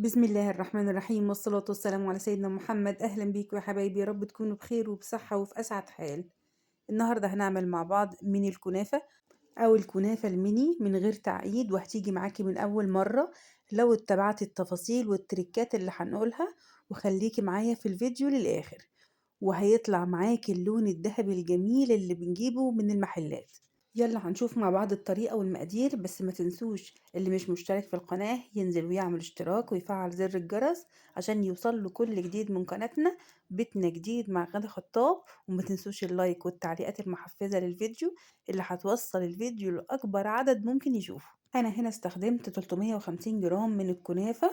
بسم الله الرحمن الرحيم والصلاة والسلام على سيدنا محمد. أهلا بيكم يا حبايبي، يا رب تكونوا بخير وبصحة وفي أسعد حال. النهاردة هنعمل مع بعض ميني الكنافة أو الكنافة الميني من غير تعقيد، وهتيجي معاكي من أول مرة لو اتبعتي التفاصيل والتريكات اللي هنقولها. وخليكي معايا في الفيديو للآخر، وهيطلع معاكي اللون الذهبي الجميل اللي بنجيبه من المحلات. يلا هنشوف مع بعض الطريقة والمقادير، بس ما تنسوش اللي مش مشترك في القناة ينزل ويعمل اشتراك ويفعل زر الجرس عشان يوصل له كل جديد من قناتنا. بيتنا جديد مع غدا خطاب. وما تنسوش اللايك والتعليقات المحفزة للفيديو اللي هتوصل الفيديو لأكبر عدد ممكن يشوفه. أنا هنا استخدمت 350 جرام من الكنافة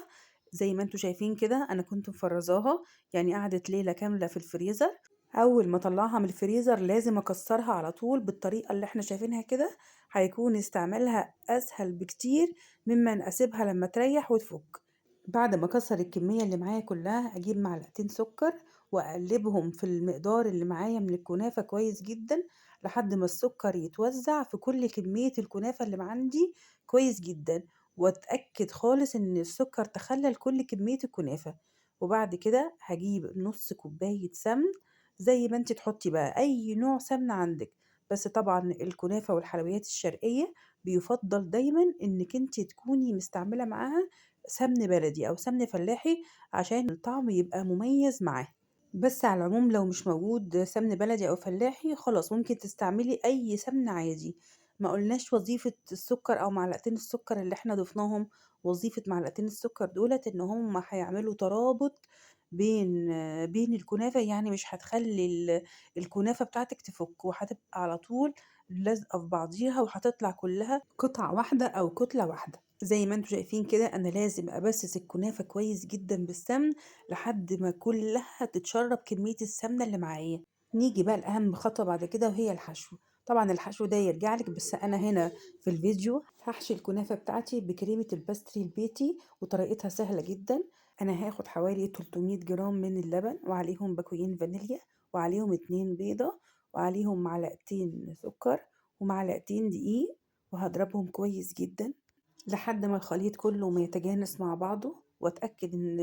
زي ما انتوا شايفين كده. أنا كنت مفرزاها، يعني قعدت ليلة كاملة في الفريزر. اول ما اطلعها من الفريزر لازم اكسرها على طول بالطريقة اللي احنا شايفينها كده. هيكون استعمالها اسهل بكتير مما ان اسيبها لما تريح وتفك. بعد ما اكسر الكمية اللي معايا كلها اجيب معلقتين سكر واقلبهم في المقدار اللي معايا من الكنافة كويس جدا لحد ما السكر يتوزع في كل كمية الكنافة اللي عندي كويس جدا، واتأكد خالص ان السكر تخلل كل كمية الكنافة. وبعد كده هجيب نص كوباية سمن، زي ما انت تحطي بقى اي نوع سمنة عندك. بس طبعا الكنافة والحلويات الشرقية بيفضل دايما انك انت تكوني مستعملة معاها سمن بلدي او سمن فلاحي عشان الطعم يبقى مميز معاه. بس على العموم لو مش موجود سمن بلدي او فلاحي خلاص ممكن تستعملي اي سمن عادي. ما قلناش وظيفة السكر او معلقتين السكر اللي احنا ضفناهم. وظيفة معلقتين السكر دولت ان هم هيعملوا ترابط بين الكنافة، يعني مش هتخلي الكنافة بتاعتك تفك، وهتبقى على طول لازقة في بعضيها وهتطلع كلها قطعة واحدة أو كتلة واحدة. زي ما انتوا شايفين كده أنا لازم أبسس الكنافة كويس جدا بالسمن لحد ما كلها تتشرب كمية السمنة اللي معايا. نيجي بقى لأهم خطوة بعد كده وهي الحشو. طبعا الحشو ده يرجع لك، بس أنا هنا في الفيديو هحشي الكنافة بتاعتي بكريمة الباستري البيتي وطريقتها سهلة جدا. انا هاخد حوالي 300 جرام من اللبن وعليهم باكوين فانيليا وعليهم 2 بيضة وعليهم معلقتين سكر ومعلقتين دقيق، وهضربهم كويس جدا لحد ما الخليط كله ما يتجانس مع بعضه، واتأكد ان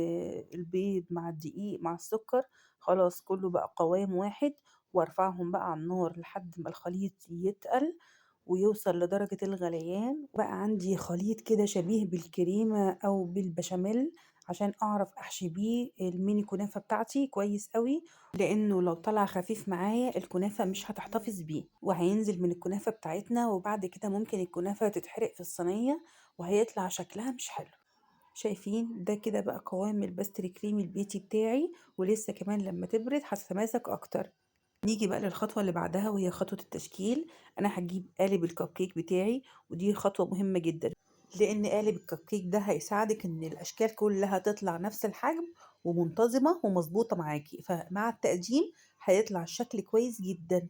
البيض مع الدقيق مع السكر خلاص كله بقى قوام واحد. وارفعهم بقى على النار لحد ما الخليط يتقل ويوصل لدرجة الغليان، وبقى عندي خليط كده شبيه بالكريمة أو بالبشاميل عشان أعرف أحشي بيه الميني كنافة بتاعتي كويس قوي. لأنه لو طلع خفيف معايا الكنافة مش هتحتفظ بيه وهينزل من الكنافة بتاعتنا، وبعد كده ممكن الكنافة تتحرق في الصينية وهيطلع شكلها مش حلو. شايفين ده كده بقى قوام الباستري كريمي البيتي بتاعي، ولسه كمان لما تبرد هتتماسك أكتر. نيجي بقى للخطوة اللي بعدها وهي خطوة التشكيل. أنا هجيب قالب الكب كيك بتاعي، ودي خطوة مهمة جدا لأن قالب الكب كيك ده هيساعدك إن الأشكال كلها تطلع نفس الحجم ومنتظمة ومظبوطة معاكي، فمع التقديم هيطلع الشكل كويس جدا.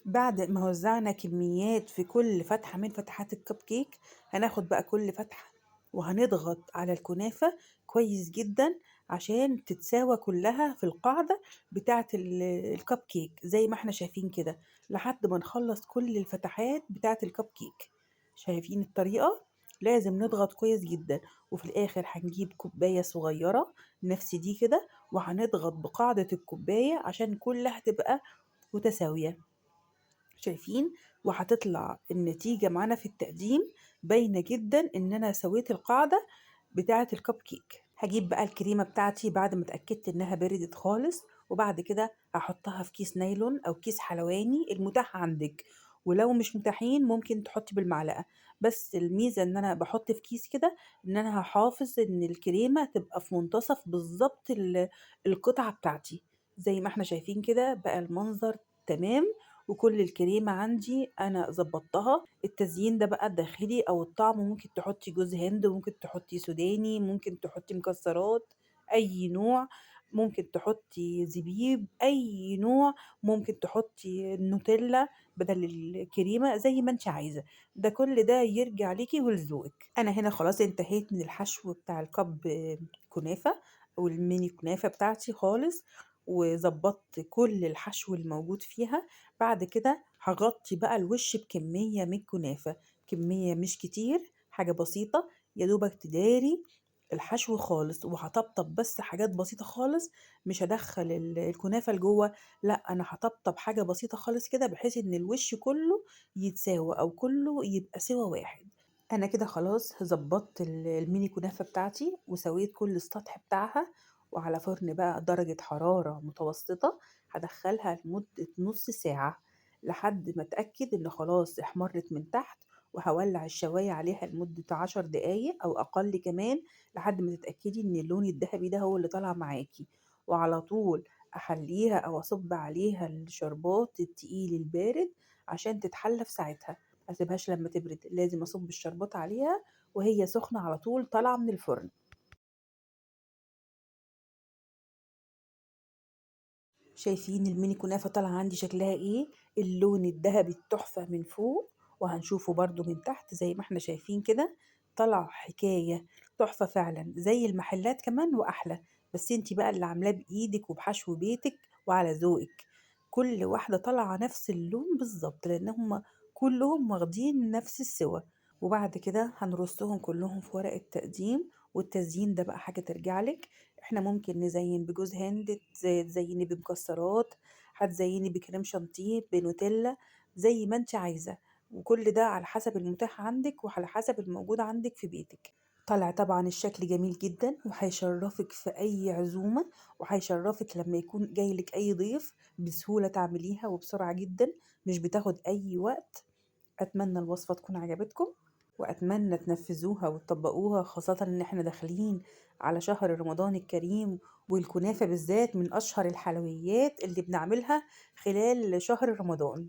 بعد ما وزعنا كميات في كل فتحة من فتحات الكب كيك هناخد بقى كل فتحة وهنضغط على الكنافة كويس جدا عشان تتساوى كلها في القاعدة بتاعة الكب كيك زي ما احنا شايفين كده لحد ما نخلص كل الفتحات بتاعة الكب كيك. شايفين الطريقة؟ لازم نضغط كويس جدا. وفي الآخر هنجيب كوباية صغيرة نفس دي كده وهنضغط بقاعدة الكوباية عشان كلها تبقى متساوية. شايفين؟ وهتطلع النتيجة معانا في التقديم باينة جدا ان انا سويت القاعدة بتاعة الكب كيك. هجيب بقى الكريمة بتاعتي بعد ما اتأكدت انها بردت خالص، وبعد كده هحطها في كيس نايلون او كيس حلواني المتاح عندك، ولو مش متاحين ممكن تحطي بالمعلقة. بس الميزة ان انا بحط في كيس كده ان انا هحافظ ان الكريمة تبقى في منتصف بالظبط القطعة بتاعتي. زي ما احنا شايفين كده بقى المنظر تمام، وكل الكريمة عندي أنا ظبطتها. التزيين ده بقى الداخلي أو الطعم ممكن تحطي جوز هند، ممكن تحطي سوداني، ممكن تحطي مكسرات أي نوع، ممكن تحطي زبيب أي نوع، ممكن تحطي نوتيلا بدل الكريمة زي ما انت عايزة. ده كل ده يرجع ليكي ولذوقك. أنا هنا خلاص انتهيت من الحشو بتاع الكب كنافة أو الميني كنافة بتاعتي خالص، وظبطت كل الحشو الموجود فيها. بعد كده هغطي بقى الوش بكمية من الكنافة، كمية مش كتير، حاجة بسيطة يا دوبك تداري الحشو خالص، وهطبطب بس حاجات بسيطة خالص، مش هدخل الكنافة لجوه، لا أنا هطبطب حاجة بسيطة خالص كده بحيث إن الوش كله يتساوى أو كله يبقى سوا واحد. أنا كده خلاص ظبطت الميني كنافة بتاعتي وسويت كل السطح بتاعها، وعلى فرن بقى درجة حرارة متوسطة هدخلها لمدة نص ساعة لحد ما أتأكد إن خلاص احمرت من تحت، وهولع الشواية عليها لمدة 10 دقايق أو أقل كمان لحد ما تتأكدي إن اللون الذهبي ده هو اللي طالع معاكي. وعلى طول أحليها أو أصب عليها الشربات التقيل البارد عشان تتحلى في ساعتها، ما اسيبهاش لما تبرد، لازم أصب الشربات عليها وهي سخنة على طول طالعة من الفرن. شايفين الميني كنافة طالعة عندي شكلها ايه؟ اللون الذهبي التحفة من فوق، وهنشوفه برضو من تحت زي ما احنا شايفين كده. طلع حكاية تحفة فعلا زي المحلات كمان وأحلى، بس انتي بقى اللي عاملاه بإيدك وبحشو بيتك وعلى ذوقك. كل واحدة طالعة نفس اللون بالظبط لأن هما كلهم واخدين نفس السوا. وبعد كده هنرصهم كلهم في ورق التقديم، والتزيين ده بقى حاجة ترجعلك. احنا ممكن نزين بجوز هند، تزيني بمكسرات، هتزيني بكريم شانتيه بنوتيلا، زي ما انت عايزة. وكل ده على حسب المتاح عندك وعلى حسب الموجود عندك في بيتك. طلع طبعا الشكل جميل جدا وهيشرفك في اي عزومة، وهيشرفك لما يكون جايلك اي ضيف بسهولة تعمليها وبسرعة جدا، مش بتاخد اي وقت. اتمنى الوصفة تكون عجبتكم، وأتمنى تنفذوها وتطبقوها، خاصة إن إحنا داخلين على شهر رمضان الكريم، والكنافة بالذات من أشهر الحلويات اللي بنعملها خلال شهر رمضان.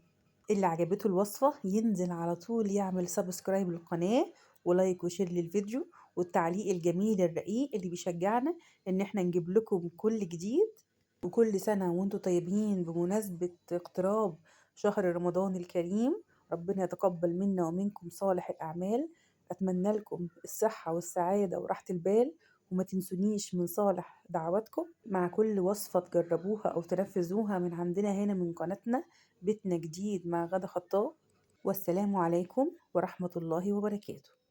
اللي عجبته الوصفة ينزل على طول يعمل سبسكرايب للقناة ولايك وشير للفيديو، والتعليق الجميل الرقيق اللي بيشجعنا إن إحنا نجيب لكم كل جديد. وكل سنة وانتم طيبين بمناسبة اقتراب شهر رمضان الكريم. ربنا يتقبل منا ومنكم صالح الأعمال. أتمنى لكم الصحة والسعادة وراحة البال، وما تنسونيش من صالح دعواتكم مع كل وصفة تجربوها أو تنفذوها من عندنا هنا من قناتنا بيتنا جديد مع غدا خطاب. والسلام عليكم ورحمة الله وبركاته.